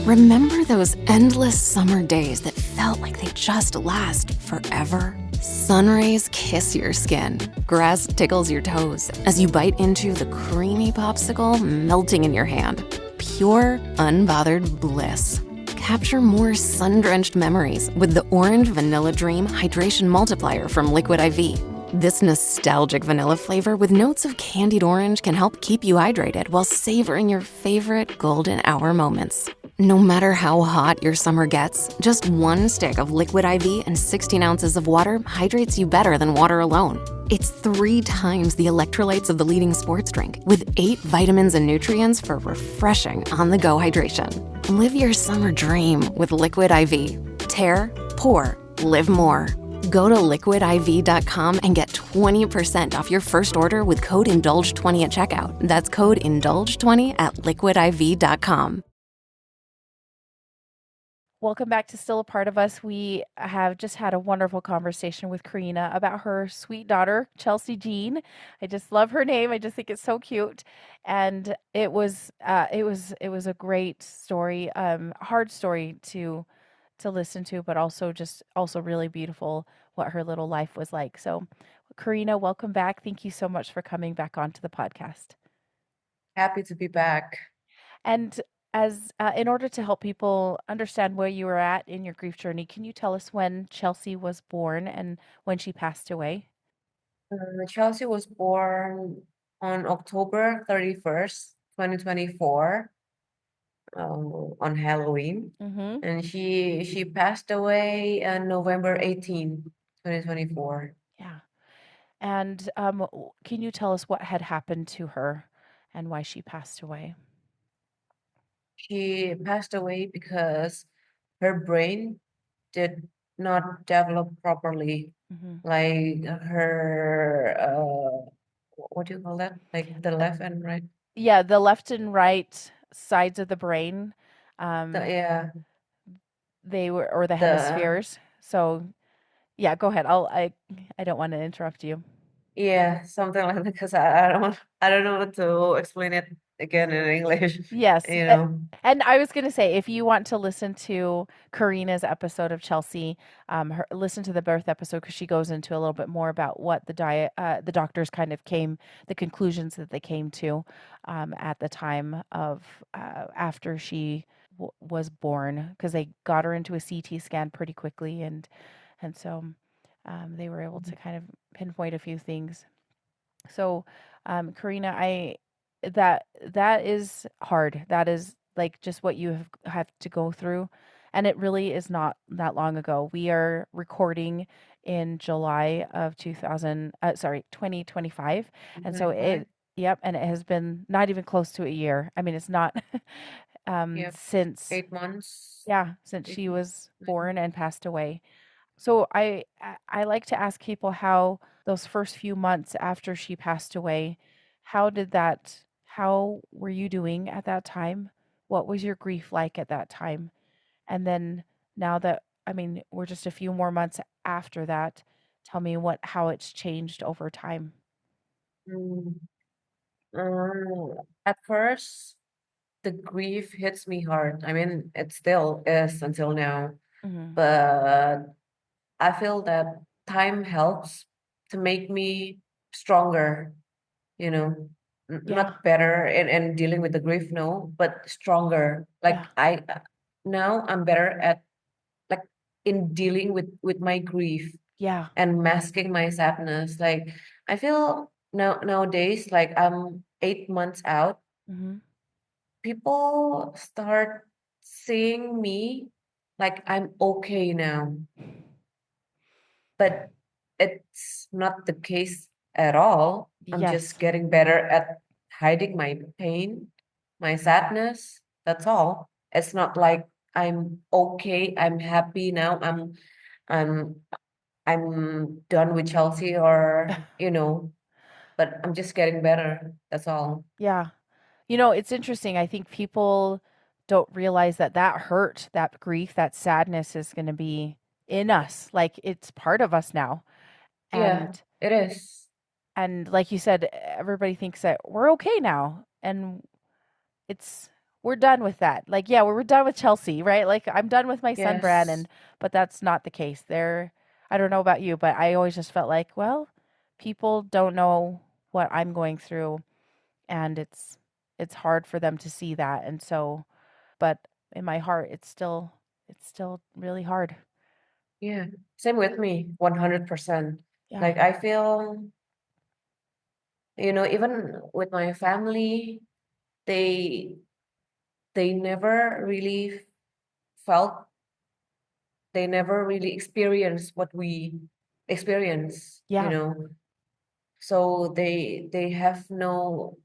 Remember those endless summer days that felt like they just last forever? Sun rays kiss your skin, grass tickles your toes as you bite into the creamy popsicle melting in your hand. Pure, unbothered bliss. Capture more sun-drenched memories with the Orange Vanilla Dream Hydration Multiplier from Liquid IV. This nostalgic vanilla flavor with notes of candied orange can help keep you hydrated while savoring your favorite golden hour moments. No matter how hot your summer gets, just one stick of Liquid IV and 16 ounces of water hydrates you better than water alone. It's 3 times the electrolytes of the leading sports drink, with 8 vitamins and nutrients for refreshing on-the-go hydration. Live your summer dream with Liquid IV. Tear, pour, live more. Go to liquidiv.com and get 20% off your first order with code INDULGE20 at checkout. That's code INDULGE20 at liquidiv.com. Welcome back to Still a Part of Us. We have just had a wonderful conversation with Karina about her sweet daughter, Chelsea Jean. I just love her name. I just think it's so cute. And it was a great story, hard story to listen to, but also really beautiful what her little life was like. So, Karina, welcome back. Thank you so much for coming back onto the podcast. Happy to be back. And as in order to help people understand where you were at in your grief journey, can you tell us when Chelsea was born and when she passed away? Chelsea was born on October 31st, 2024, on Halloween, Mm-hmm. and she passed away on November 18th, 2024. Yeah. And can you tell us what had happened to her and why she passed away? She passed away because her brain did not develop properly. Mm-hmm. Like her, what do you call that? Like the left and right? Yeah, the left and right sides of the brain, Yeah, they were, or the the hemispheres. So yeah, go ahead. I don't want to interrupt you. Yeah, something like that because I don't know what to explain it again in English, Yes. you know. And I was going to say, if you want to listen to Karina's episode of Chelsea, listen to the birth episode because she goes into a little bit more about what the doctors kind of the conclusions that they came to at the time of after she was born, because they got her into a CT scan pretty quickly, and so they were able to kind of pinpoint a few things. So, Karina, that is hard. That is like just what you have to go through, and it really is not that long ago. We are recording in July of 2025, and so Right. yep, and it has been not even close to a year. I mean, it's not Yep, since 8 months. since Eight she months. was born and passed away. So I like to ask people how those first few months after she passed away, how were you doing at that time? What was your grief like at that time? And then now that, I mean, we're just a few more months after that, tell me how it's changed over time. Mm, at first, the grief hits me hard. I mean, it still is until now, Hmm. but I feel that time helps to make me stronger, you know, Yeah, not better in dealing with the grief, no, but stronger. yeah, Like now I'm better at like in dealing with my grief yeah. and masking my sadness. Like I feel nowadays, like I'm 8 months out, Hmm. people start seeing me like I'm okay now, but it's not the case at all. I'm Yes. just getting better at hiding my pain, my sadness. That's all. It's not like I'm okay, I'm happy now, I'm I'm done with Chelsea or but I'm just getting better. That's all. Yeah. It's interesting. I think people don't realize that hurt, that grief, that sadness is going to be in us. Like it's part of us now. Yeah, And it is. like you said, everybody thinks that we're okay now. And it's we're done with that. Like, yeah, we're done with Chelsea, right? Like, I'm done with my son Yes. Brandon, but that's not the case. There, I don't know about you, but I always just felt like, well, people don't know what I'm going through, and it's hard for them to see that. And so, but in my heart, it's still really hard. Yeah. Same with me, 100%. Yeah. Like I feel, even with my family, they they never really felt, they never really experienced what we experience, Yeah. So they have no,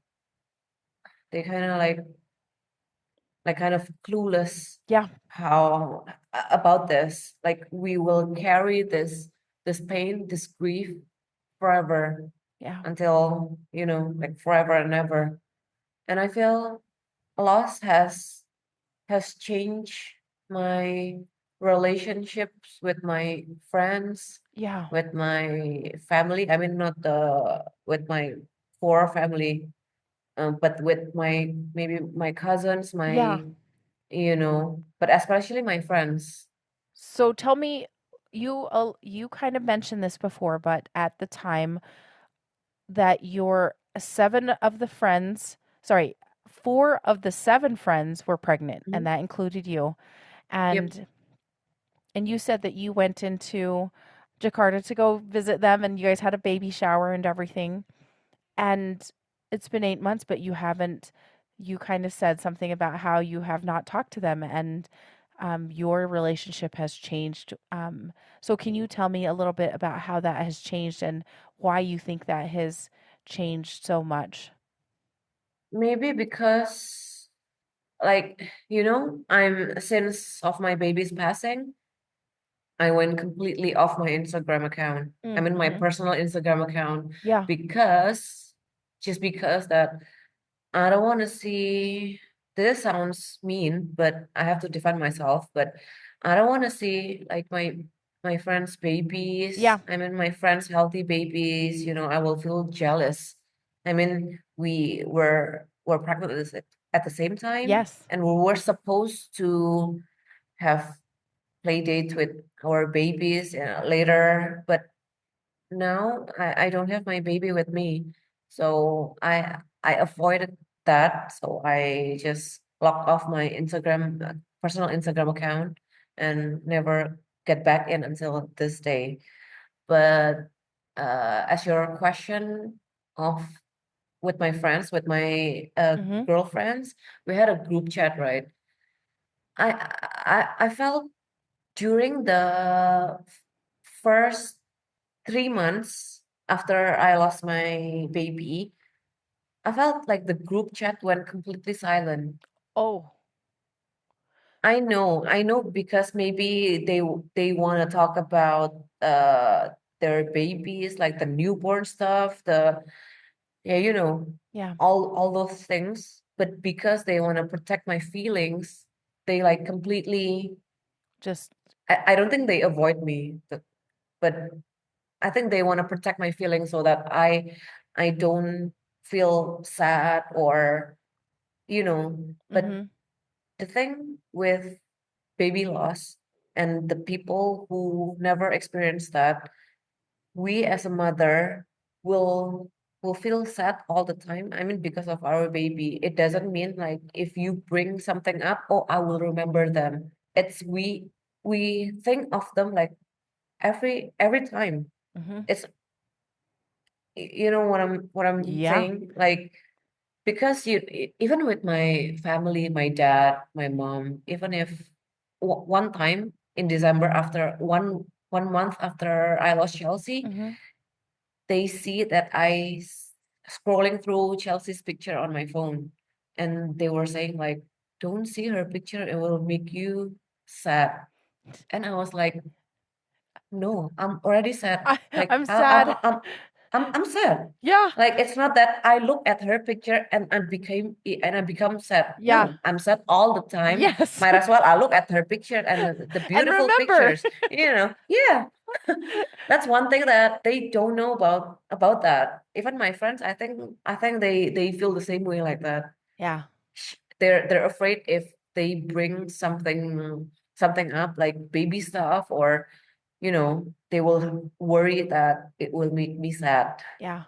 they kind of like kind of clueless Yeah. how about this. Like we will carry this pain, this grief forever Yeah. until, like forever and ever. And I feel loss has changed my relationships with my friends, Yeah. with my family. I mean, not the with my core family, but with my maybe my cousins, Yeah. but especially my friends. So tell me, you kind of mentioned this before, but at the time that your seven of the friends, sorry, four of the seven friends were pregnant, and Mhm. that included you. Yep. And you said that you went into Jakarta to go visit them, and you guys had a baby shower and everything. And it's been 8 months, but you haven't. You kind of said something about how you have not talked to them, and your relationship has changed. So, can you tell me a little bit about how that has changed and why you think that has changed so much? Maybe because, like, I'm since of my baby's passing, I went completely off my Instagram account. I mean, my Mm-hmm. personal Instagram account, Yeah. because just because that I don't want to see, this sounds mean, but I have to defend myself. But I don't want to see like my friends' babies. Yeah. I mean, my friends' healthy babies. I will feel jealous. I mean, we were pregnant at the same time, Yes. and we were supposed to have play dates with our babies later. But now I don't have my baby with me, so I avoided that. So I just locked off my Instagram, personal Instagram account, and never get back in until this day. But as your question of with my friends, with my Mm-hmm. girlfriends, we had a group chat, right? I felt during the first 3 months after I lost my baby, I felt like the group chat went completely silent. Oh, I know, because maybe they want to talk about their babies, like the newborn stuff, yeah, yeah. all those things. But because they want to protect my feelings, they like completely. Just. I don't think they avoid me, but I think they want to protect my feelings so that I don't feel sad, or but Mm-hmm. the thing with baby loss and the people who never experienced that, we as a mother will will feel sad all the time. I mean, because of our baby. It doesn't mean like if you bring something up, oh, I will remember them. It's we think of them like every time. Mm-hmm. It's you know what I'm Yeah. saying, like, because even with my family, my dad, my mom, even if one time in December, after one month after I lost Chelsea, Mm-hmm. they see that scrolling through Chelsea's picture on my phone, and they were saying like, don't see her picture, it will make you sad. And I was like, no, I'm already sad. I, Like I'm sad. I'm sad. Yeah. Like it's not that I look at her picture and I become sad. Yeah. No, I'm sad all the time. Yes. Might as well I look at her picture and the And beautiful remember. pictures. Yeah. That's one thing that they don't know about that. Even my friends, I think they feel the same way like that. Yeah. they're afraid if they bring something up like baby stuff, or they will worry that it will make me sad. Yeah.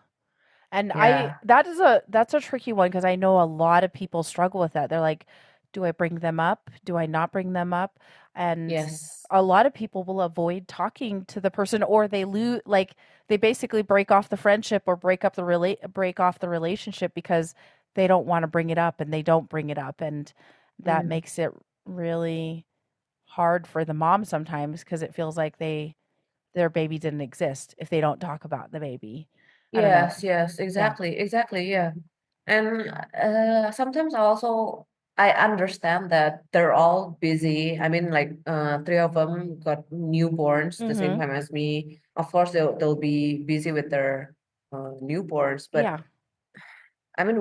And I Yeah. that's a tricky one because I know a lot of people struggle with that. They're like, do I bring them up? Do I not bring them up? And Yes. a lot of people will avoid talking to the person, or they lose, like they basically break off the friendship or break off the relationship because they don't want to bring it up and they don't bring it up, and that Mm. makes it really hard for the mom sometimes because it feels like their baby didn't exist if they don't talk about the baby. I don't know. Yes, yes, Yeah. exactly, yeah. And sometimes I understand that they're all busy. I mean, like three of them got newborns the same Mhm. time as me. Of course, they'll be busy with their newborns, but Yeah. I mean,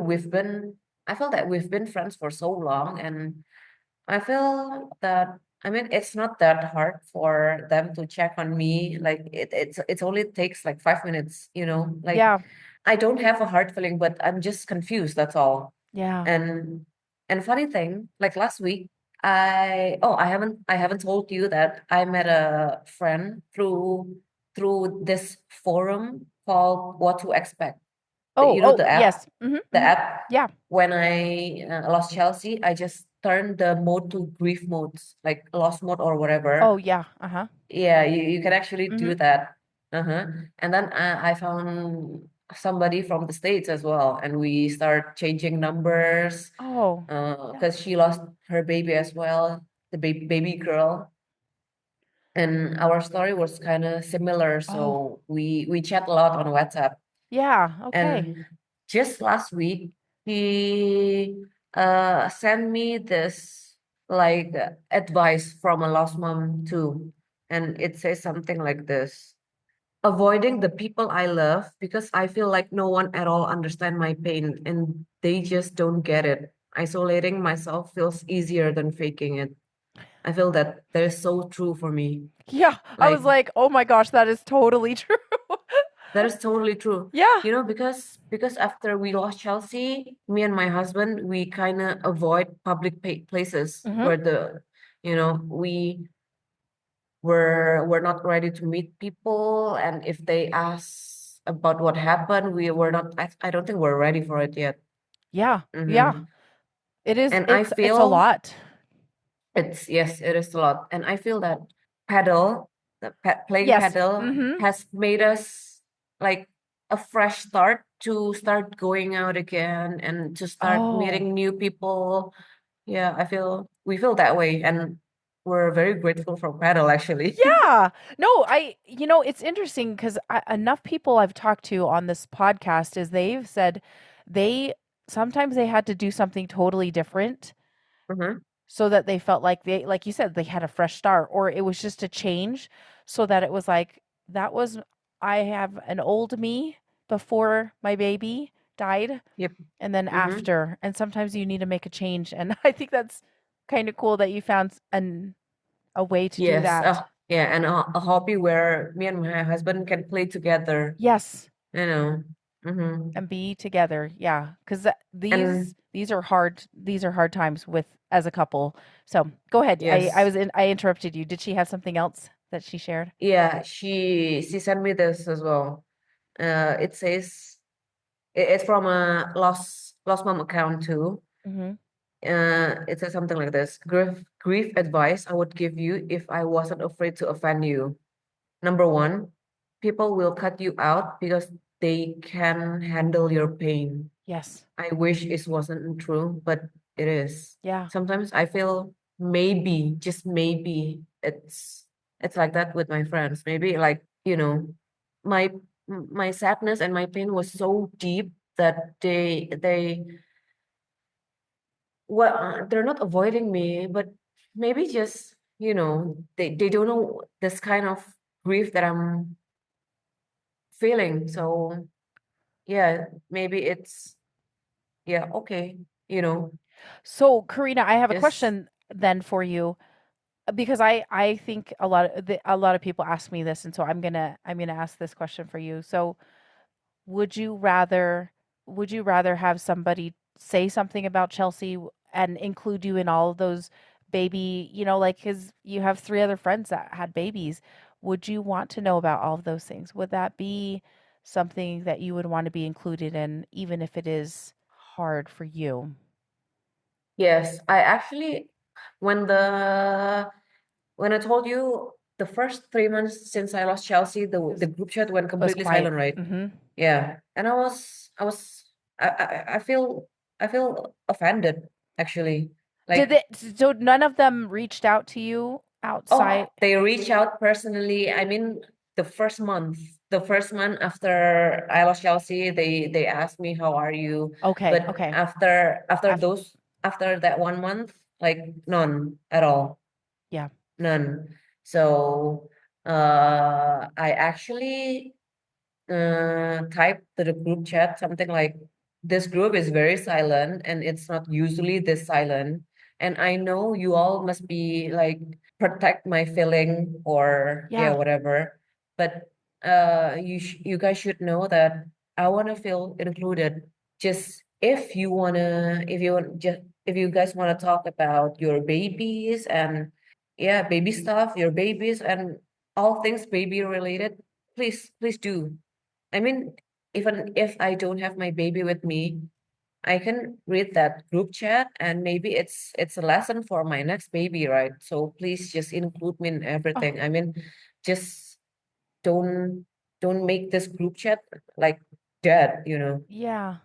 I feel that we've been friends for so long, and I feel that, I mean, it's not that hard for them to check on me. Like it's only takes like 5 minutes, like Yeah. I don't have a hard feeling, but I'm just confused, that's all. Yeah. And funny thing, like last week, I haven't told you that I met a friend through this forum called What to Expect. Oh, oh, The app, yes. Mhm, the mhm. app. Yeah. When I lost Chelsea, I just turned the mode to grief modes, like lost mode or Oh, whatever. yeah. Uh-huh. Yeah, you can actually do Mhm. that. Uh-huh. And then I found somebody from the States as well, and we start changing numbers, Oh, yeah. because she lost her baby as well, the baby girl. And our story was kind of similar, Oh, so we chat a lot on WhatsApp. yeah. Okay. And just last week, he sent me this like advice from a lost mom too. And it says something like this: avoiding the people I love because I feel like no one at all understand my pain and they just don't get it. Isolating myself feels easier than faking it. I feel that is so true for me. Yeah. I was Like, like, "Oh my gosh, that is totally true." that is totally true. Yeah. Because after we lost Chelsea, me and my husband, we kind of avoid public places Mhm. where we're not ready to meet people, and if they ask about what happened, we were not. I don't think we're ready for it yet. Yeah. Yeah. Hmm. It is And I it's a feel lot. it's yes, it is a lot, and I feel that paddle, playing Yes. paddle, Mhm. has made us like a fresh start to start going out again and to start Oh. meeting new people. Yeah, we feel that way, and we're very grateful for paddle actually. Yeah. No, it's interesting because enough people I've talked to on this podcast is they've said they sometimes they had to do something totally different Hmm. so that they felt like like you said, they had a fresh start, or it was just a change so that it was like, that was, I have an old me before my baby died Yep. and then Hmm. after. And sometimes you need to make a change. And I think that's kind of cool that you found a way to do Yes. that. Yeah, and a hobby where me and my husband can play together. Yes. You know. Hmm. And be together. Yeah. Because And these are hard times with as a couple. So go ahead. yes. I interrupted you. Did she have something else that she shared? Yeah, she sent me this as well. It says it's from a lost mom account too. Mm-hmm. It says something like this: grief advice I would give you if I wasn't afraid to offend you. Number one, people will cut you out because they can handle your pain. Yes. I wish it wasn't true, but it is. Yeah. Sometimes I feel maybe, just maybe, it's like that with my friends. Maybe like, my my sadness and my pain was so deep that they're not avoiding me, but maybe just, they don't know this kind of grief that I'm feeling. So yeah, maybe it's yeah, okay, you know, So, Karina, I have a just question then for you because I think a lot of people ask me this, and so I'm gonna ask this question for you. So, would you rather would you rather have somebody say something about Chelsea and include you in all of those baby, like his you have three other friends that had babies. Would you want to know about all of those things? Would that be something that you would want to be included in, even if it is hard for you? Yes, I actually, when the when I told you the first 3 months since I lost Chelsea, It the group chat went was completely quiet. silent, right? Hmm. Yeah, and I feel offended actually. Did Like, it, so none of them reached out to you outside? oh, they reach out personally. I mean, the first month after I lost Chelsea, they asked me, "How are you?" Okay, But okay. Af- after that 1 month, like none at all. yeah. None. So I actually typed to the group chat something like, "This group is very silent and it's not usually this silent. And I know you all must be like protect my feeling or yeah, Yeah. whatever. But you guys should know that I want to feel included. Just if you guys want to talk about your babies and yeah, baby stuff, your babies and all things baby related, please do. I mean, even if I don't have my baby with me, I can read that group chat and maybe it's a lesson for my next baby, right? So please just include me in Oh, everything. I mean, just don't don't make this group chat like dead, you know. yeah.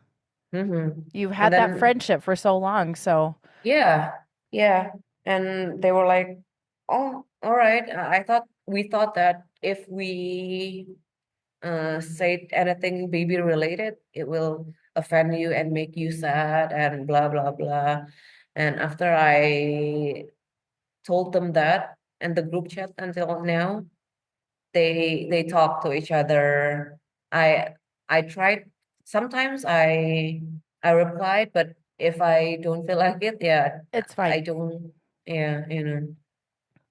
You've And had that then friendship for so long, so yeah, yeah. And they were like, "Oh, all right." We thought that if we say anything baby related, it will offend you and make you sad and blah blah blah. And after I told them that and the group chat until now, they talk to each other. I I tried sometimes I replied, but if I don't feel like it, yeah, it's I fine. don't yeah, you know.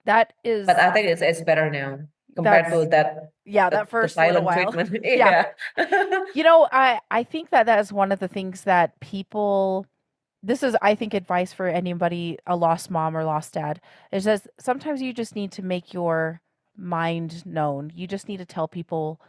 That But is I think it's better now compared to that's that yeah, that the first little silent while. treatment. Yeah. Yeah. I think that that is one of the things that people this is I think advice for anybody, a lost mom or lost dad, is just sometimes you just need to make your mind known. You just need to tell people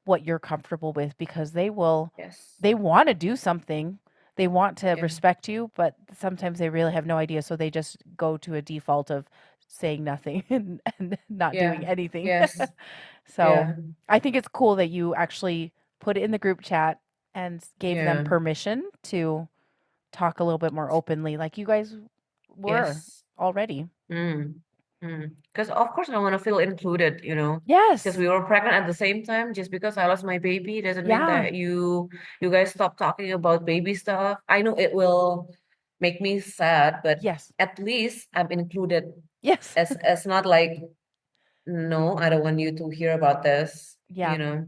what you're comfortable with because Yes. they want to do something. They want to Yeah. respect you, but sometimes they really have no idea, so they just go to a default of saying nothing and not doing Yeah. anything. Yes. So, Yeah. I think it's cool that you actually put it in the group chat and gave them Yeah. permission to talk a little bit more openly like you guys were Yes. already. Mm. Mm. Because of course I want to feel included, you know, because Yes. we were pregnant at the same time. Just because I lost my baby doesn't mean Yeah. that you guys stop talking about baby stuff. I know it will make me sad, but Yes. at least I'm included Yes. as not like, no, I don't want you to hear about this, Yeah. you know.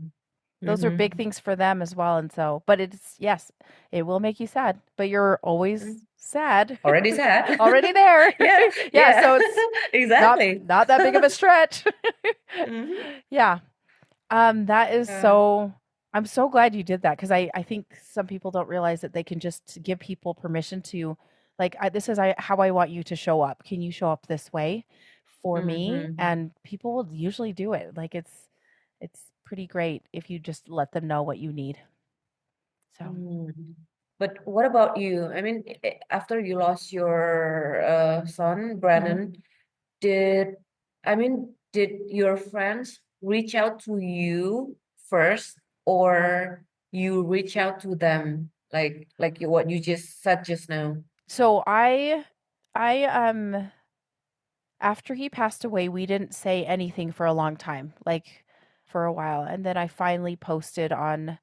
Those are Mm-hmm. big things for them as well, and so but it's yes, it will make you sad, but you're always sad. Already sad. Already there. Yeah, Yeah, yeah, so it's exactly. not that big of a stretch. Hmm. Yeah. That is Yeah. so I'm so glad you did that because I think some people don't realize that they can just give people permission to like this is how I want you to show up. Can you show up this way for me? Hmm. And people will usually do it. Like it's pretty great if you just let them know what you need. So, Mm. But what about you? I mean, after you lost your son, mhm. Brandon, did did your friends reach out to you first, or you reach out to them like what you just said just now? So I after he passed away, we didn't say anything for a long time, like for a while. And then I finally posted on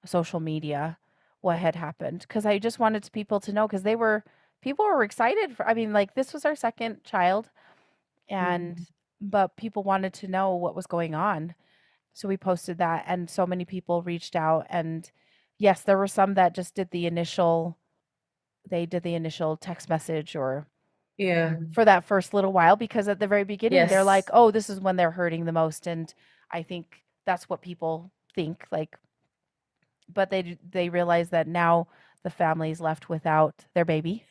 social media what had happened because I just wanted people to know because people were excited for, I mean, like this was our second child and, Mm. but people wanted to know what was going on. So we posted that and so many people reached out. And yes, there were some that just they did the initial text message or Yeah. for that first little while because at the very beginning they're like, Yes. "Oh, this is when they're hurting the most." And I think that's what people think like but they realize that now the family's left without their baby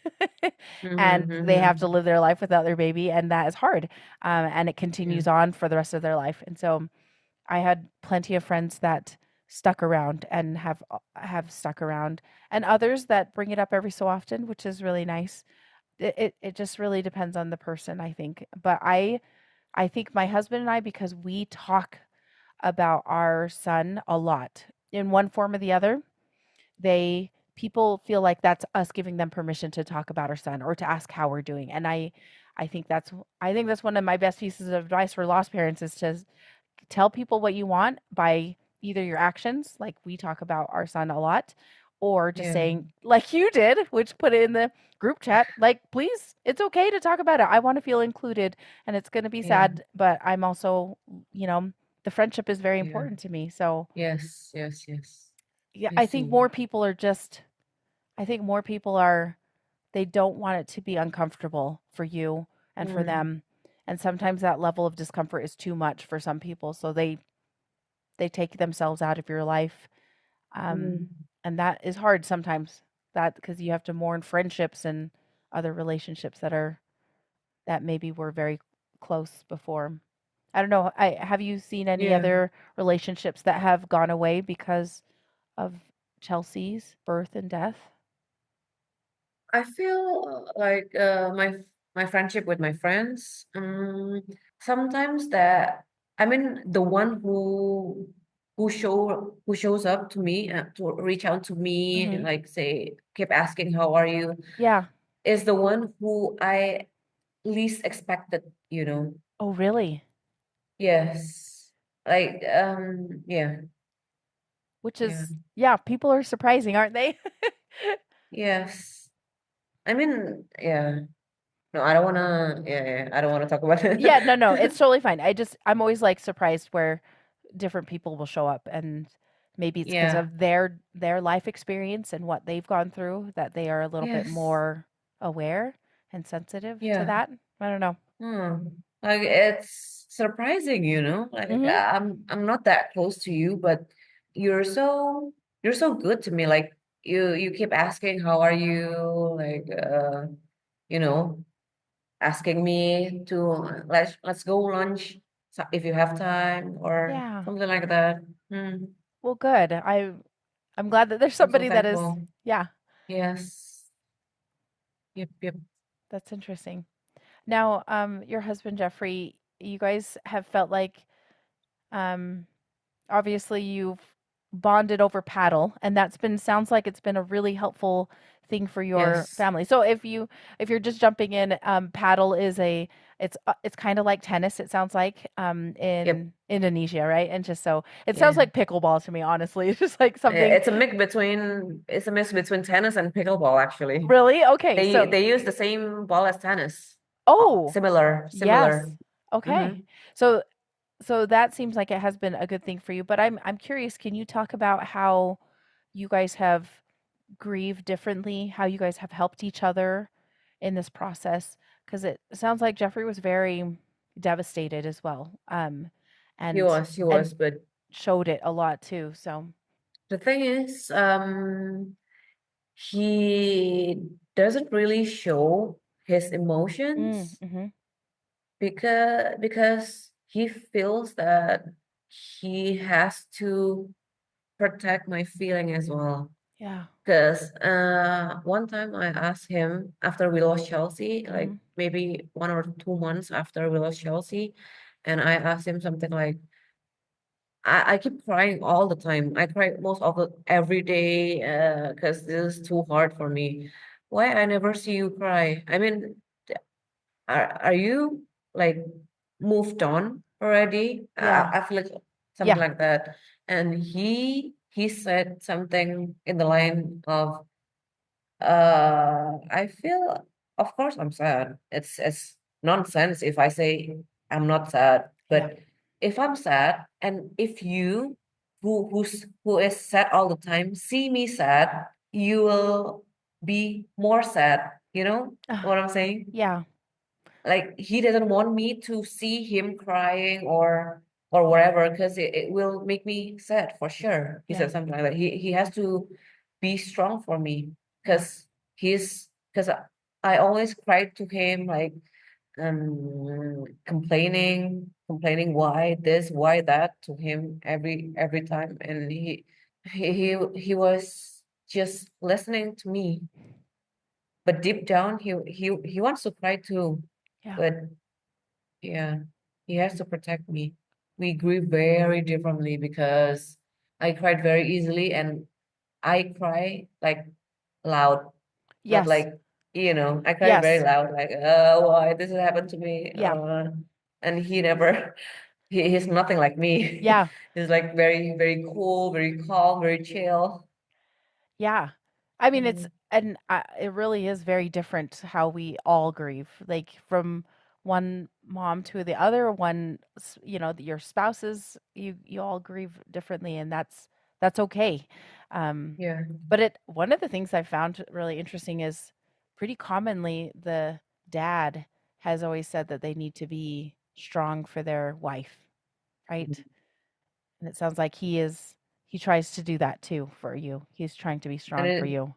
and Mm-hmm, they have to mm-hmm. live their life without their baby, and that is hard. And it Yeah, continues on for the rest of their life. And so I had plenty of friends that stuck around and have stuck around, and others that bring it up every so often, which is really nice. It just really depends on the person, I think. But I think my husband and I, because we talk about our son a lot in one form or the other, they people feel like that's us giving them permission to talk about our son or to ask how we're doing. And I think that's one of my best pieces of advice for lost parents is to tell people what you want by either your actions, like we talk about our son a lot, or just yeah, saying, like you did, which put it in the group chat, like, please, it's okay to talk about it. I want to feel included, and it's going to be yeah, sad, but I'm also, you know, the friendship is very yeah. important to me. So, Yes, yes, yes. yeah, I I think see. more people are just, I think more people are, they don't want it to be uncomfortable for you and for Mm, them. And sometimes that level of discomfort is too much for some people. So they take themselves out of your life, um, mm, and that is hard sometimes. That because you have to mourn friendships and other relationships that maybe were very close before. I don't know. I have you seen any yeah. other relationships that have gone away because of Chelsea's birth and death? I feel like my friendship with my friends, sometimes that I mean the one who shows up to me to reach out to me, Hmm. like say keep asking how are you, Yeah. is the one who I least expected, you know. Oh, really? Yes. Like yeah, Which yeah. is, yeah, people are surprising, aren't they? Yes. I mean, yeah. No, I don't wanna yeah, yeah, I don't wanna talk about Yeah, no, no, it. it's totally fine. I'm always like surprised where different people will show up, and maybe it's because Yeah. of their life experience and what they've gone through that they are a little bit Yes. more aware and sensitive to Yeah. that. I don't know. Hmm. Like it's surprising, you know? Like Mhm. I'm not that close to you, but you're so you're so good to me. Like you keep asking how are you? Like you know, asking me to let's go lunch if you have time or Yeah. something like that. Hmm. Well, good. I'm glad that there's I'm so somebody that is, thankful. yeah, Yes. Yep, yep. that's interesting. Now, your husband Jeffrey, you guys have felt like um obviously you've bonded over paddle, and that's been sounds like it's been a really helpful thing for your Yes. family. So if you're just jumping in, paddle is it's kind of like tennis, it sounds like, Yep. in Indonesia, right? And just so it sounds Yeah. like pickleball to me, honestly. It's just like something. It's a mix between tennis and pickleball actually. Really? Okay, so They use the same ball as tennis. oh, Similar, yes. similar. Okay. Mm-hmm. So that seems like it has been a good thing for you, but I'm curious, can you talk about how you guys have grieve differently, how you guys have helped each other in this process? Because it sounds like Jeffrey was very devastated as well, and He was, but showed it a lot too. So, the thing is, he doesn't really show his emotions mm-hmm. because he feels that he has to protect my feeling as well. Yeah. Because one time I asked him after we lost Chelsea, like Mm-hmm. maybe 1 or 2 months after we lost Chelsea, and I asked him something like, I keep crying all the time. I cry most of the every day because this is too hard for me. Why I never see you cry? I mean, are you like moved on already? Yeah. I feel like something Yeah. like that. And he said something in the line of I feel, of course, I'm sad. It's nonsense if I say I'm not sad. Yeah. But if I'm sad, and if you, who is sad all the time, see me sad, you will be more sad. You know Ah, what I'm saying? yeah. Like he doesn't want me to see him crying or whatever, because it will make me sad for sure. He Yeah. said something like that. He has to be strong for me. because because I always cried to him like complaining why this, why that to him every time, and he was just listening to me, but deep down he wants to cry too, Yeah. but yeah, he has to protect me. We grew very differently because I cried very easily, and I cry like loud, not Yes. like, I cry very Yes. loud, like, why this has happened to me? Yeah. And he never, he's nothing like me. Yeah. He's like very, very cool, very calm, very chill. Yeah. I mean, it's Mm, and it really is very different how we all grieve. Like from one mom to the other, your spouses, you all grieve differently, and that's okay. Um, yeah. but it one of the things I found really interesting is pretty commonly the dad has always said that they need to be strong for their wife, right? And it sounds like he tries to do that too for you. He's trying to be And strong for it, you.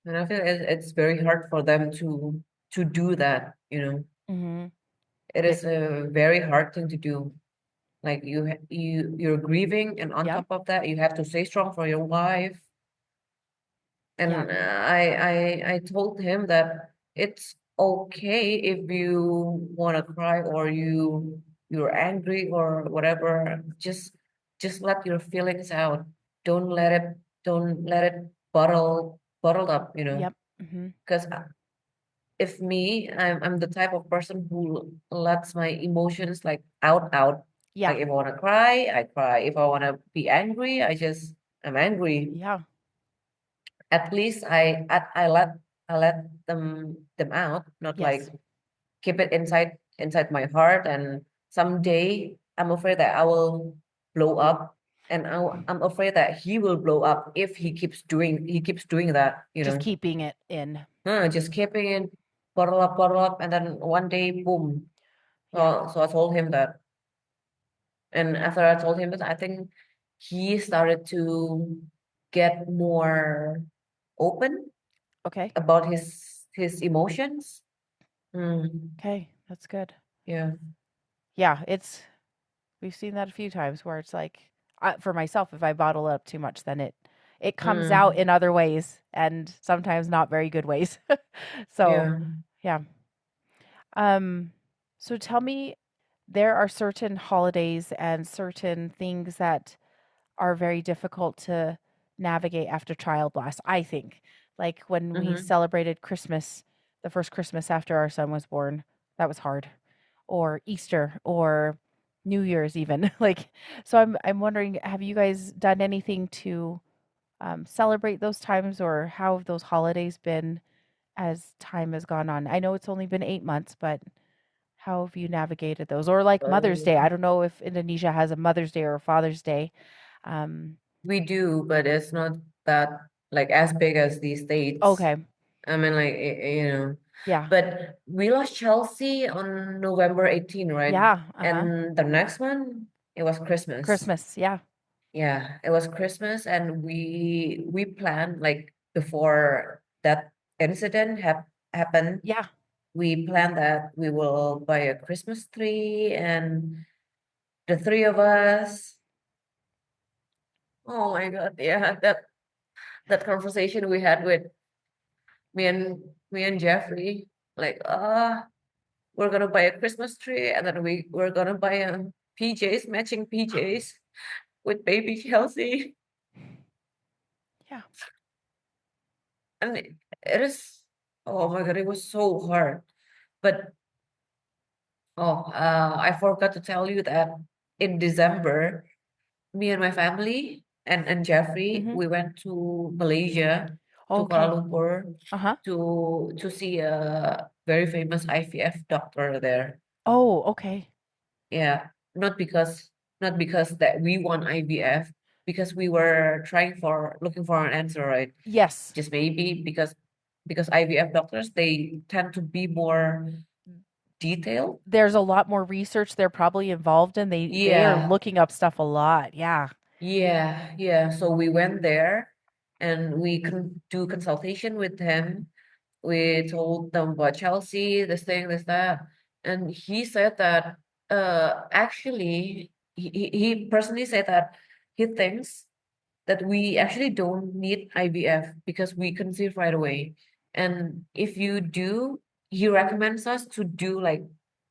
and I feel it's very hard for them to do that, Mhm. It They is a very hard thing to do. Like you're grieving, and on Yep. top of that, you have to stay strong for your wife. Yeah. And I told him that it's okay if you want to cry, or you're angry or whatever. Just let your feelings out. Don't let it don't let it bottled up, Yep. Mhm. Because if me, I'm the type of person who lets my emotions like out. Yeah. Like if I want to cry, I cry. If I want to be angry, I'm angry. Yeah. At least I let them out, not like Yes. keep it inside my heart. And someday I'm afraid that I will blow up, and I'm afraid that he will blow up if he keeps doing that, Just keeping it in. just keeping it bottle up, and then one day, boom. Yeah. So I told him that, and after I told him that, I think he started to get more open Okay. about his emotions. Mm, Okay. That's good. yeah. Yeah, we've seen that a few times where it's like for myself if I bottle up too much then it comes out Mm, in other ways and sometimes not very good ways. So, yeah. yeah. Um so tell me there are certain holidays and certain things that are very difficult to navigate after child loss, I think. Like when we Mm-hmm. celebrated Christmas, the first Christmas after our son was born, that was hard. Or Easter or New Year's even. Like so I'm wondering, have you guys done anything to celebrate those times or how have those holidays been as time has gone on? I know it's only been 8 months, but how have you navigated those? Or like Mother's Day. I don't know if Indonesia has a Mother's Day or a Father's Day. Um, We do, but it's not that like as big as these states. okay. I mean, like, Yeah. but we lost Chelsea on November 18, right? Yeah. Uh-huh. And the next one, it was Christmas. Christmas. Yeah. Yeah, it was Christmas, and we planned like before that incident happened. Yeah. We planned that we will buy a Christmas tree, and the three of us. Oh my God, yeah, that conversation we had with me and me and Jeffrey, like, we're gonna buy a Christmas tree, and then we're gonna buy a PJs, matching PJs with baby Chelsea, Yeah. and it is. Oh my God, it was so hard. But I forgot to tell you that in December, me and my family and Jeffrey, Mhm. we went to Malaysia, to Kuala Okay. Lumpur, Uh-huh. to see a very famous IVF doctor there. Oh, okay. Yeah, not because that we want IVF, because we were looking for an answer, right? Yes. Just maybe because IVF doctors, they tend to be more detailed. There's a lot more research they're probably involved in. They are Yeah, looking up stuff a lot. Yeah. yeah. So we went there, and we can do consultation with him. We told them about Chelsea, this thing, this, that. And he said that actually he personally said that he thinks that we actually don't need IVF because we conceive right away. And if you do, he recommends us to do like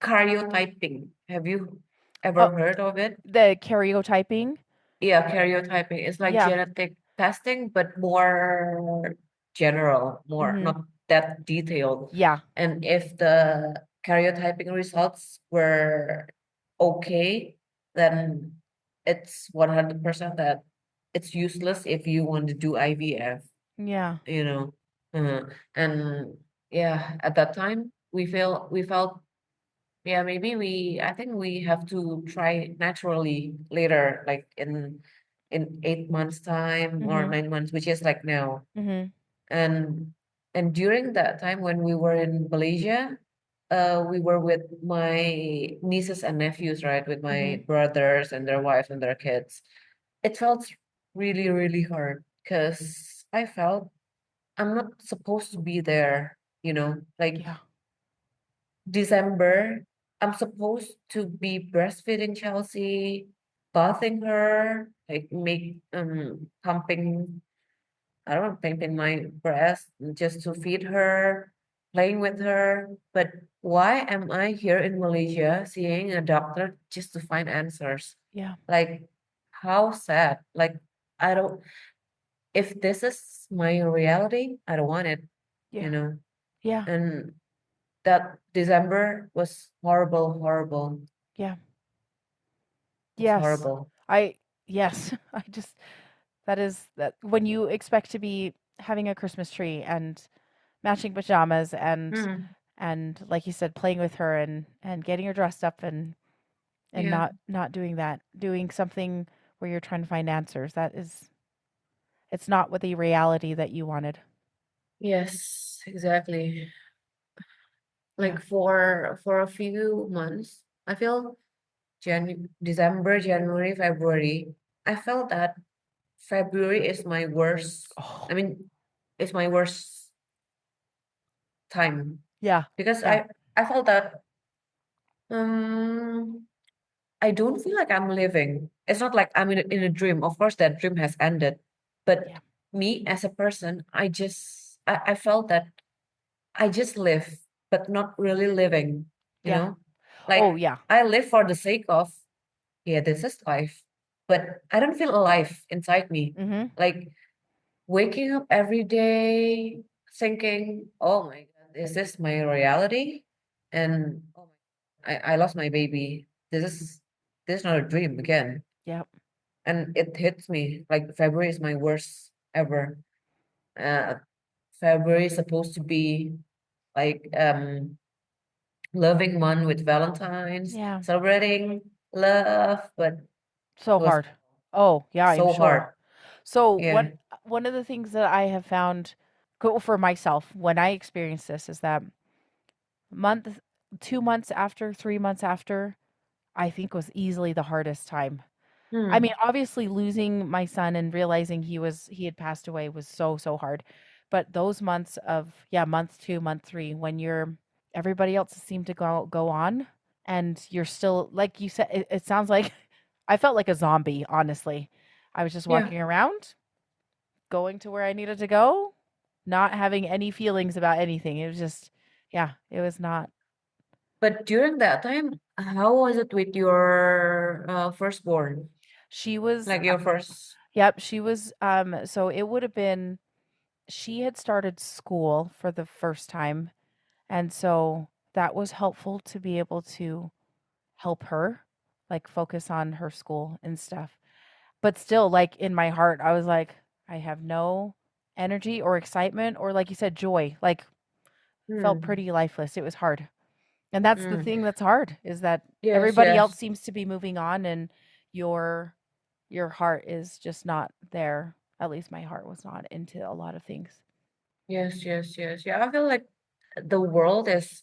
karyotyping. Have you Oh, ever heard of it? the karyotyping. Yeah, karyotyping. It's like Yeah. genetic testing, but more general, more Mm-hmm. not that detailed. Yeah. And if the karyotyping results were okay, then it's 100% that it's useless if you want to do IVF, Yeah. you know. And yeah, at that time we felt yeah, maybe I think we have to try naturally later, like in 8 months time or Mm-hmm. 9 months, which is like now. Mm-hmm. And and during that time when we were in Malaysia, we were with my nieces and nephews, right? With Mm-hmm. my brothers and their wives and their kids. It felt really, really hard because I felt I'm not supposed to be there, like Yeah. December, I'm supposed to be breastfeeding Chelsea, bathing her, like pumping, I don't know, pumping my breast just to feed her, playing with her. But why am I here in Malaysia seeing a doctor just to find answers? Yeah. Like, how sad. Like, I don't, if this is my reality, I don't want it, you Yeah. know? Yeah. And that December was horrible, horrible. Yeah. Was Yes. horrible. Yes. I just, that is that when you expect to be having a Christmas tree and matching pajamas Hmm. and like you said, playing with her and getting her dressed up and Yeah. not doing that, doing something where you're trying to find answers. It's not what the reality that you wanted. Yes, exactly. Yeah. Like for a few months, I feel December, January, February. I felt that February is my worst. Oh, I mean, it's my worst time yeah. because Yeah. I felt that um I don't feel like I'm living. It's not like I'm in a dream. Of course, that dream has ended. But Yeah. me as a person, I felt that I just live, but not really living, you Yeah. know? Oh, Like yeah. I live for the sake of, yeah, this is life. But I don't feel alive inside me. Mhm. Like waking up every day thinking, oh my God, is this my reality? And oh I lost my baby. This is not a dream again. Yep. And it hits me like February is my worst ever. Uh, February is supposed to be like loving month with Valentine's, Yeah. celebrating love, but So it was hard. Oh, yeah, I'm so sure. hard. So Yeah. one of the things that I have found for myself when I experience this is that month 2 months after, 3 months after, I think was easily the hardest time. I mean, Hmm. obviously losing my son and realizing he had passed away was so hard. But those months of, yeah, month 2, month 3, when everybody else seemed to go on and you're still, like you said, it sounds like I felt like a zombie, honestly. I was just Yeah. walking around, going to where I needed to go, not having any feelings about anything. It was just, yeah, it was not. But during that time, how was it with your firstborn? She was, Like your first. yep, she was, so it would have been, she had started school for the first time. And so that was helpful to be able to help her, like focus on her school and stuff. But still, like in my heart, I was like, I have no energy or excitement or, like you said, joy. Like, felt Hmm. pretty lifeless. It was hard. And that's the Hmm. thing that's hard is that Yes, everybody else yes. seems to be moving on and your your heart is just not there. At least my heart was not into a lot of things. Yes, yes, yes. Yeah, I feel like the world is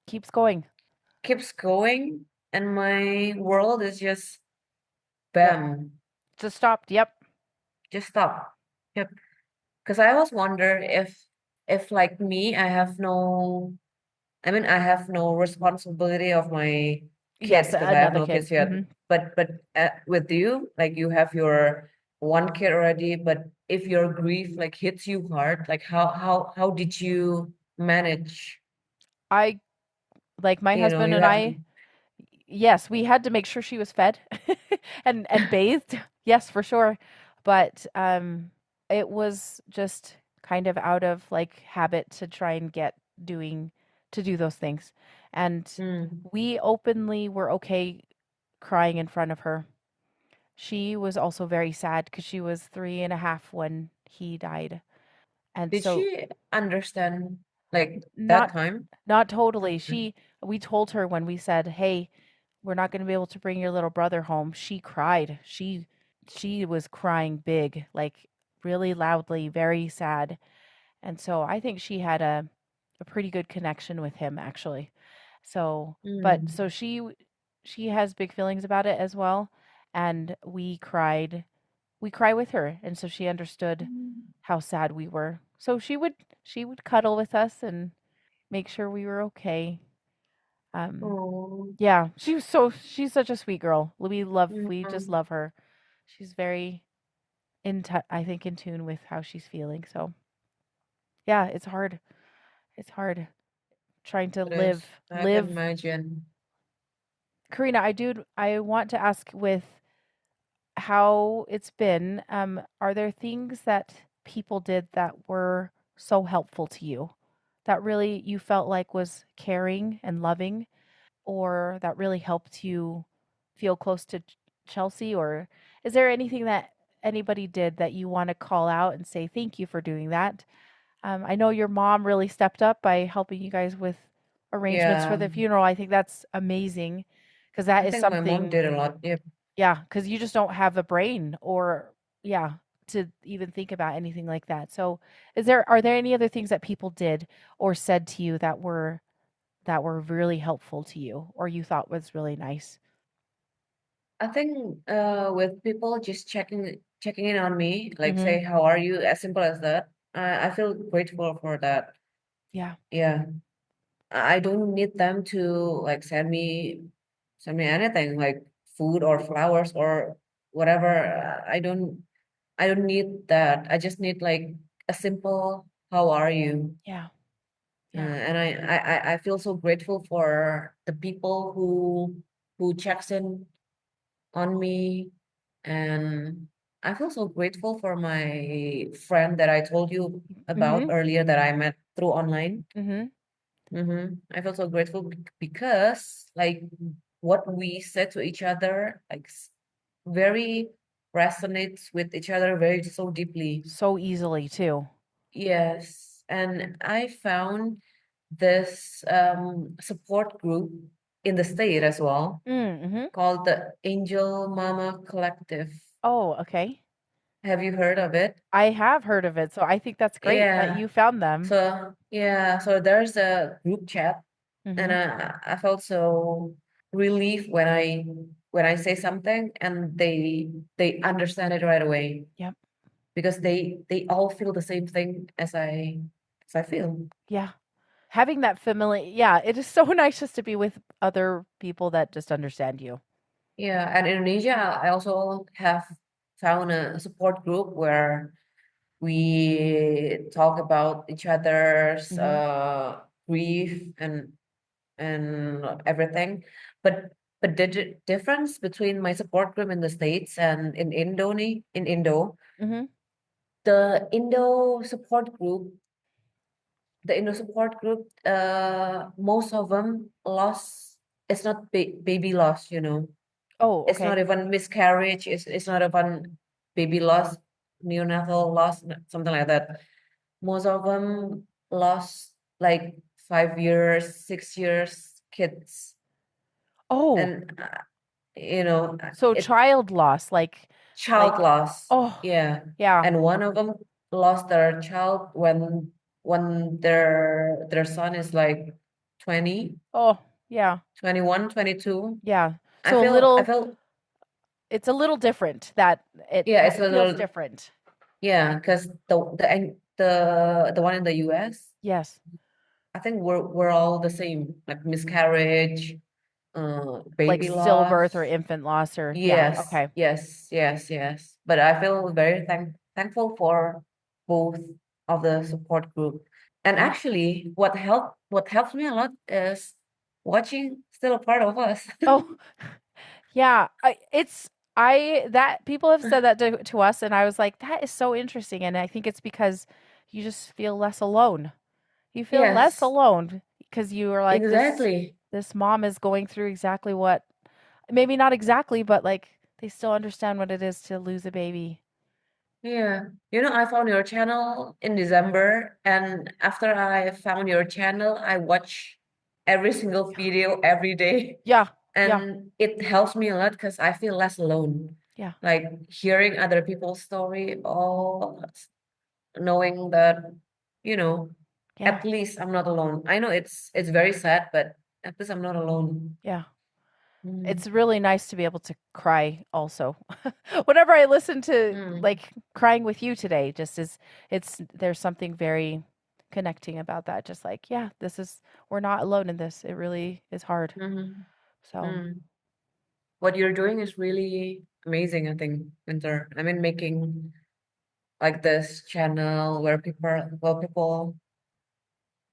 Keeps going. keeps going and my world is just Yep. bam, Just stopped. Yep. just stop. Yep. Because I always wonder if like me, I mean, I have no responsibility of my kids Yes, because I have another no kid. kids yet. But with you, like you have your one kid already. But if your grief like hits you hard, like how did you manage? I like my husband You and have to. I, yes, we had to make sure she was fed and bathed. Yes, for sure. But it was just kind of out of like habit to try and get doing to do those things. And Mm. we openly were okay crying in front of her. She was also very sad because she was 3.5 when he died. And Did so she understand like that not time? not totally. Mm. We told her when we said, "Hey, we're not going to be able to bring your little brother home." She cried. She was crying big, like really loudly, very sad. And so I think she had a pretty good connection with him actually. So, but Mm. so she has big feelings about it as well, and we cry with her, and so she understood Mm. how sad we were. So she would cuddle with us and make sure we were okay. Um, Oh. yeah, she's such a sweet girl. We just Mm. love her. She's very I think in tune with how she's feeling. So yeah, it's hard. It's hard trying to It is. I can live. imagine. Karina, I want to ask with how it's been. Are there things that people did that were so helpful to you that really you felt like was caring and loving, or that really helped you feel close to Chelsea? Or is there anything that anybody did that you want to call out and say thank you for doing that? I know your mom really stepped up by helping you guys with arrangements for Yeah. the funeral. I think that's amazing because that I is think my mom something, did a lot. Yep. yeah, because you just don't have the brain or, yeah, to even think about anything like that. So, are there any other things that people did or said to you that were really helpful to you or you thought was really nice? I think with people just checking in on me, like Mm-hmm. say how are you, as simple as that. I feel grateful for that. Yeah. Yeah. I don't need them to like send me anything like food or flowers or whatever. I don't need that. I just need like a simple how are you? Yeah. Yeah. And I feel so grateful for the people who checks in on me, and I feel so grateful for my friend that I told you about Mm-hmm. earlier that I met through online. Mm-hmm. I feel so grateful because like what we said to each other like very resonates with each other very so deeply. So easily too. Yes, and I found this support group in the state as well Mm-hmm. called the Angel Mama Collective. Oh, okay. Have you heard of it? I have heard of it, so I think that's great that Yeah. you found them. So there's a group chat, and Mhm. I felt so relieved when I say something and they understand it right away Yep. because they all feel the same thing as I feel. Yeah. Having that familiar, yeah, it is so nice just to be with other people that just understand you. Yeah, and in Indonesia, I also have found a support group where we talk about each other's Mhm. grief and everything. But the difference between my support group in the States and in Indo, Mhm. the Indo support group, the Indo support group, most of them lost. It's not baby loss, Oh, It's not okay. even miscarriage. It's not even baby loss, neonatal loss, something like that. Most of them lost like 5 years, 6 years kids, Oh, and so it child loss, child like, loss. oh, Yeah, yeah. and one of them lost their child when their son is like 20, Oh, yeah. 21, 22. Yeah. I So feel I feel it's a little different yeah, it's it a feels little different. Yeah, because the one in the US, Yes. I think we're all the same, like miscarriage, Like baby stillbirth or loss. infant loss or yeah, Yes, okay. yes, yes, yes. But I feel very thankful for both of the support group. And Yeah. actually, what helps me a lot is watching Still a Part of Us. Oh, yeah. I that people have said that to us, and I was like, that is so interesting. And I think it's because you just feel less alone. You feel less Yes, alone because you are like exactly. this mom is going through exactly what, maybe not exactly, but like they still understand what it is to lose a baby. Yeah. I found your channel in December, and after I found your channel, I watch every single video every day. Yeah. Yeah. And it helps me a lot because I feel less alone. Yeah. Like hearing other people's story, knowing that, you know, Yeah. at least I'm not alone. I know it's very sad, but at least I'm not alone. Yeah. It's Mm, really nice to be able to cry also. Whenever I listen to mm, like crying with you today, just is it's there's something very connecting about that. Just like, yeah, we're not alone in this. It really is hard. mm, So, mm. What you're doing is really amazing, I think, Winter. I mean, making like this channel where people,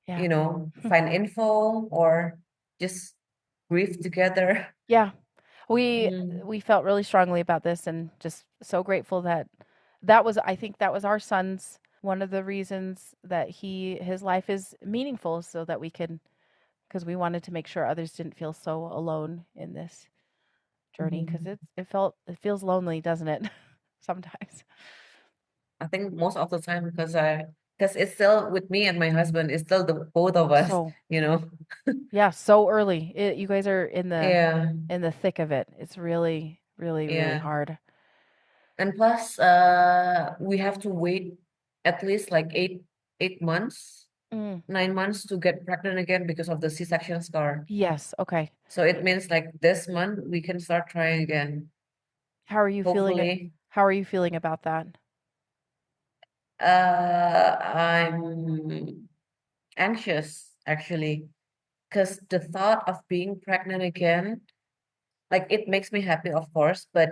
yeah. find info or just grieve together. Yeah. We Mm, we felt really strongly about this and just so grateful that that was I think that was our son's one of the reasons that his life is meaningful so that we can because we wanted to make sure others didn't feel so alone in this journey because mhm. it feels lonely, doesn't it? Sometimes. I think most of the time because it's still with me and my husband, it's still the both of us, So, you know. yeah, so early. You guys are Yeah, in the thick of it. It's really, really, really yeah. hard. And plus, we have to wait at least like 8 months, Mm. 9 months to get pregnant again because of the C-section scar. Yes. Okay. So it means like this month we can start trying again. How are you feeling? Hopefully. How are you feeling about that? I'm anxious actually, because the thought of being pregnant again, like it makes me happy, of course, but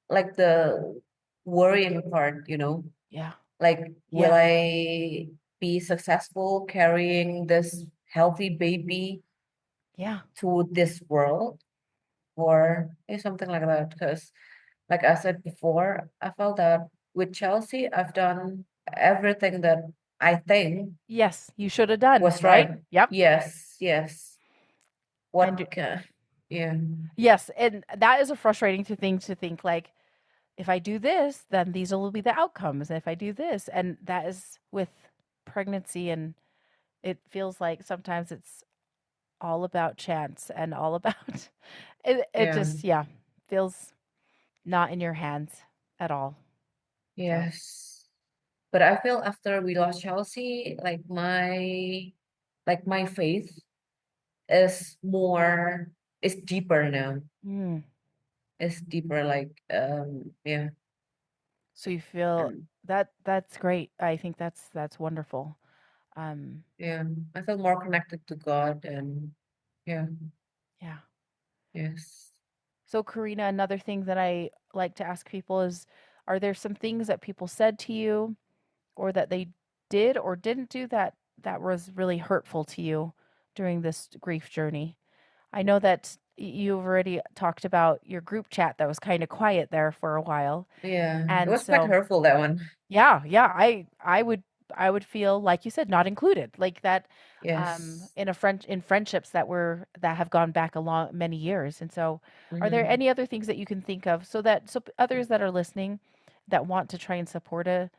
like the worrying part, Yeah. like will Yeah. I be successful carrying this healthy baby Yeah. to this world or something like that? Because like I said before, I felt that with Chelsea, I've done everything that I think Yes, you should have done, was right? right. Yep. Yes, yes. And Yeah, yes, and that is a frustrating thing to think like if I do this, then these will be the outcomes. And if I do this, and that is with pregnancy and it feels like sometimes it's all about chance and all about it yeah, just yeah, feels not in your hands at all. So, yes. But I feel after we lost Chelsea, like my faith is more is deeper now. mm, It's deeper, like yeah, so you feel and that's great. I think that's wonderful. Um, yeah, I feel more connected to God and yeah, yeah. yes. So, Karina, another thing that I like to ask people is are there some things that people said to you or that they did or didn't do that was really hurtful to you during this grief journey? I know that you've already talked about your group chat that was kind of quiet there for a while. Yeah, it And was quite so, hurtful, that one. yeah, yeah, I would feel like you said not included, like that Yes. in friendships that have gone back a long many years. And so, are there Mm-hmm. any other things that you can think of others that are listening that want to try and support a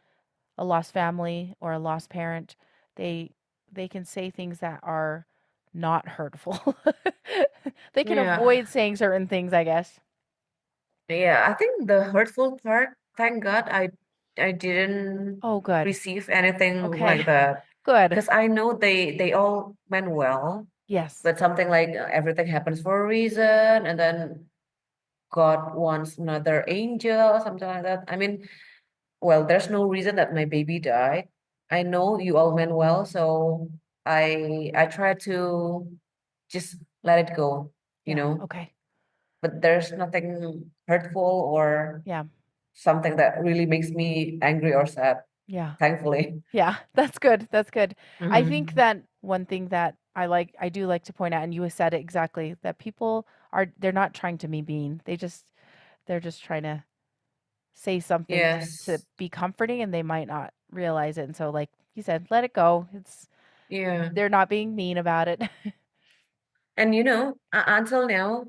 lost family or a lost parent, they they can say things that are not hurtful. They can Yeah. avoid saying certain things, I guess. Yeah, I think the hurtful part, thank God I didn't Oh, good. receive anything Okay. like that. Good. Because I know they all meant well, Yes. but something like everything happens for a reason, and then God wants another angel or something like that. I mean, well, there's no reason that my baby died. I know you all meant well, so I try to just let it go, you Yeah. know. Okay. But there's nothing hurtful or Yeah. something that really makes me angry or sad, Yeah. thankfully. Yeah. That's good. That's good. I think Hmm. that one thing that I do like to point out, and you said it exactly, that people they're not trying to be mean. They're just trying to say something to Yes. be comforting, and they might not realize it. And so, like you said, let it go. Yeah. They're not being mean about it. And until now,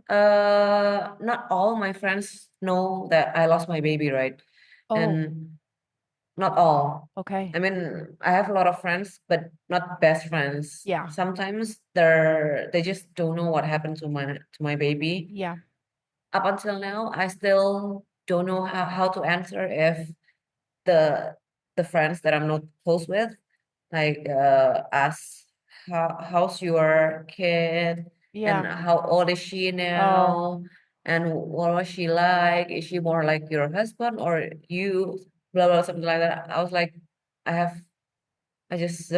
not all my friends know that I lost my baby, right? Oh, And not all. okay. I mean, I have a lot of friends, but not best friends. Yeah. Sometimes they just don't know what happened to my baby. Yeah. Up until now, I still don't know how to answer if the the friends that I'm not close with, like ask how's your kid and Yeah. how old is she Oh, now and what was she like? Is she more like your husband or you? Blah blah something like that. I was like, I have I just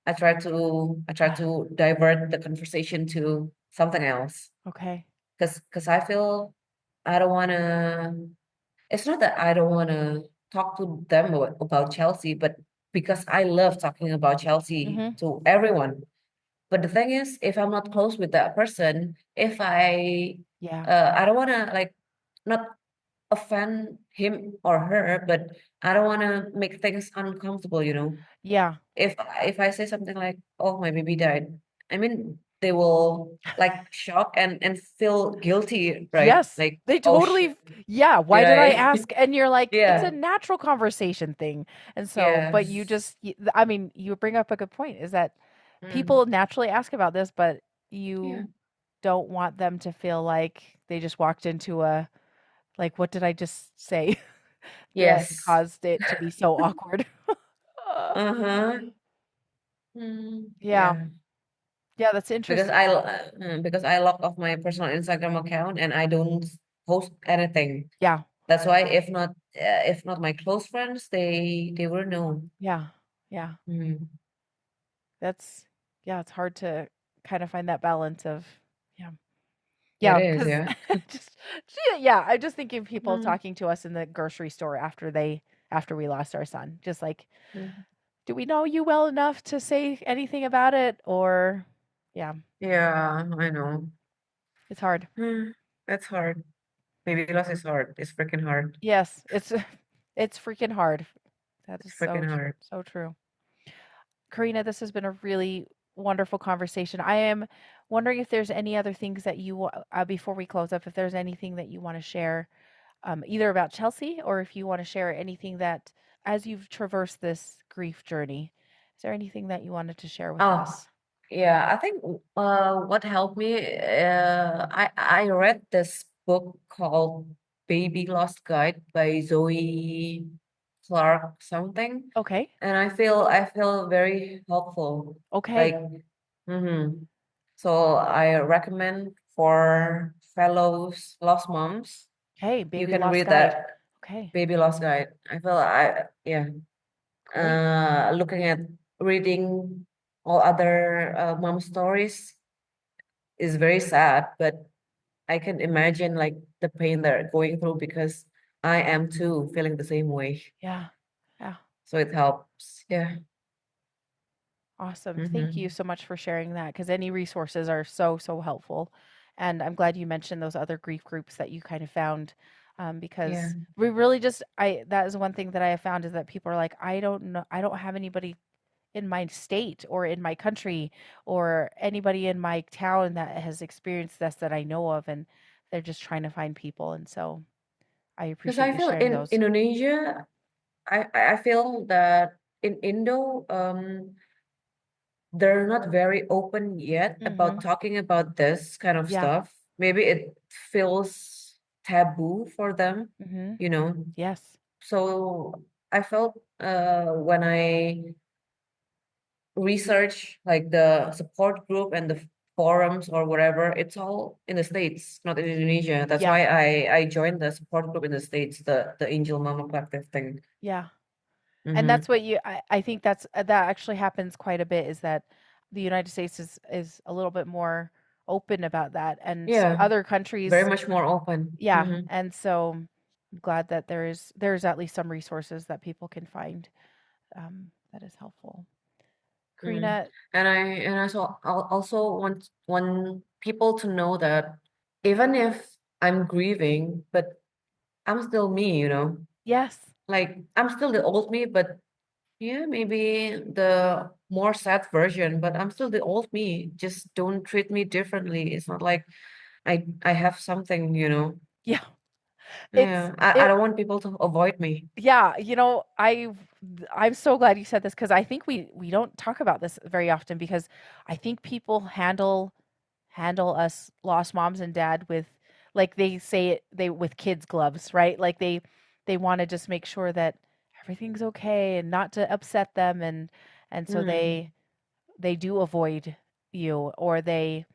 I try yeah. to divert the conversation to something else Okay. because I feel I don't want to. It's not that I don't want to talk to them about Chelsea, but because I love talking about Chelsea Mhm. to everyone. But the thing is, if I'm not close with that person, if Yeah. I don't want to like not offend him or her, but I don't want to make things uncomfortable, Yeah. if I say something like, "Oh, my baby died," I mean, they will like shock and feel guilty, right? Yes. Like, They "Oh shit, totally yeah, did why did I I?" ask? And you're like, it's a Yeah. natural conversation thing. And so, but you Yes. just I mean, you bring up a good point is that Mm. people naturally ask about this, but Yeah. you don't want them to feel like they just walked into a like, what did I just say that Yes. caused it to be so awkward? Uh-huh. Mm. Yeah. Yeah. Yeah, that's Because interesting. because I locked off my personal Instagram account and I don't post anything. Yeah. That's why if not my close friends, they will know. Yeah. Yeah. Mm. That's yeah, it's hard to kind of find that balance of yeah. It Yeah, is, because yeah. just yeah, I'm just thinking of people Mm. talking to us in the grocery store after we lost our son. Just like, Mm. do we know you well enough to say anything about it? Or yeah, Yeah, I know. it's hard. Mm. That's hard. Baby loss is hard. It's freaking hard. Yes, it's it's freaking hard. That It's is freaking hard. so true. Karina, this has been a really wonderful conversation. I am wondering if there's any other things that before we close up, if there's anything that you want to share, either about Chelsea or if you want to share anything that, as you've traversed this grief journey, is there anything that you wanted to share with Oh, us? yeah, I think what helped me I read this book called Baby Lost Guide by Zoe Clark something, Okay. and I feel very helpful. Okay. Like, so I recommend for fellows lost moms, Okay. you Baby can lost read guide. that Okay. Baby Lost Guide. I feel I yeah, Great. looking at reading all other mom stories is very sad, but I can imagine like the pain they're going through because I am too feeling the same way. Yeah. Yeah. So it helps. Yeah. Awesome. Thank you Mm-hmm. so much for sharing that because any resources are so helpful. And I'm glad you mentioned those other grief groups that you kind of found Yeah. because we really that is one thing that I have found is that people are like, I don't know, I don't have anybody in my state or in my country or anybody in my town that has experienced this that I know of. And they're just trying to find people. And so I Because appreciate I you feel sharing in those. Indonesia, I feel that in Indo, they're not very open yet Mm-hmm. about talking about this kind of Yeah. stuff. Maybe it feels taboo for them, Mm-hmm. you know. Yes. So I felt when I research like the support group and the forums or whatever, it's all in the States, not in Indonesia. That's Yeah. why I joined the support group in the States, the Angel Mama Collective thing. Yeah. And Mm-hmm. that's what I think that actually happens quite a bit, is that the United States is a little bit more open about that, and some Yeah, other very countries, much more open. yeah. Mm-hmm. And so I'm glad that there's at least some resources that people can find, that is helpful. Mm. Karina, And I also want people to know that even if I'm grieving, but I'm still me, you know. yes, Like I'm still the old me, but yeah, maybe the more sad version, but I'm still the old me. Just don't treat me differently. It's not like I have something, you know. yeah, it's Yeah, I it don't want people to avoid me. yeah, I'm so glad you said this, because I think we don't talk about this very often, because I think people handle us lost moms and dad with, like they say it, they with kids gloves, right? Like they want to just make sure that everything's okay and not to upset them, and so Mm. they do avoid you, or they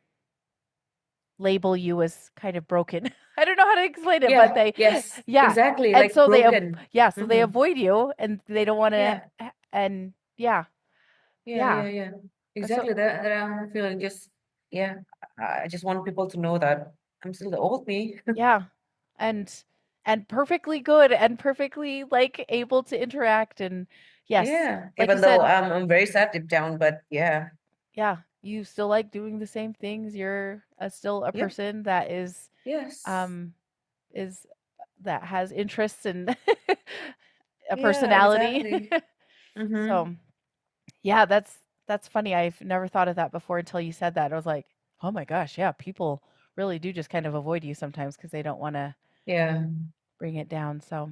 label you as kind of broken. I don't know how to explain it, but Yeah, they yes, yeah. exactly. And Like so broken. yeah, so they Hmm. avoid you, and they don't want to, Yeah, and yeah. yeah, Yeah. yeah, yeah. So Exactly that I'm feeling. Just yeah, I just want people to know that I'm still the old me. yeah. And perfectly good, and perfectly like able to interact, and yes, Yeah, like you even though said, I'm very sad deep down, but yeah, yeah, you still like doing the same things. You're still a yep, person that yes, um is that has interests and a yeah, personality. exactly. Mm-hmm. So, yeah, that's funny. I've never thought of that before until you said that. I was like, "Oh my gosh, yeah, people really do just kind of avoid you sometimes because they don't want to Yeah, bring it down." So,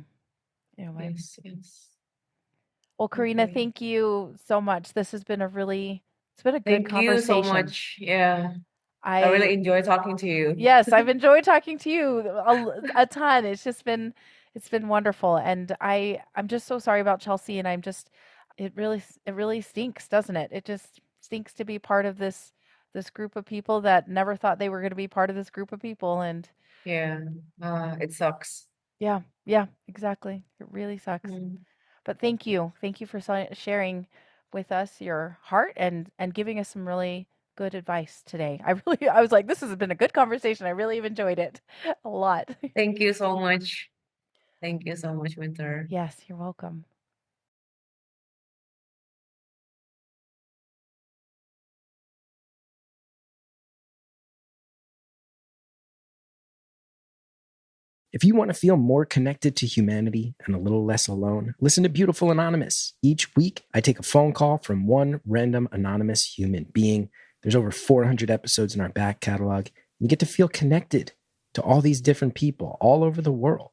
anyway. yes, yes. Well, Karina, Okay. thank you so much. This has been it's been a good Thank you so conversation. much. Yeah, I I really enjoy talking to you. Yes, I've enjoyed talking to you a ton. It's been wonderful, and I'm just so sorry about Chelsea, and it really stinks, doesn't it? It just stinks to be part of this group of people that never thought they were going to be part of this group of people, and Yeah, it sucks. yeah, yeah, exactly. It really sucks. Mm. But thank you for sharing with us your heart, and giving us some really good advice today. I was like, this has been a good conversation. I really have enjoyed it a lot. Thank you so much. Thank you so much, Winter. Yes, you're welcome. If you want to feel more connected to humanity and a little less alone, listen to Beautiful Anonymous. Each week, I take a phone call from one random anonymous human being. There's over 400 episodes in our back catalog. You get to feel connected to all these different people all over the world.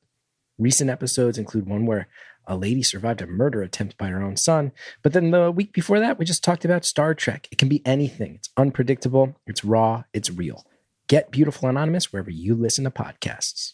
Recent episodes include one where a lady survived a murder attempt by her own son. But then the week before that, we just talked about Star Trek. It can be anything. It's unpredictable, it's raw, it's real. Get Beautiful Anonymous wherever you listen to podcasts.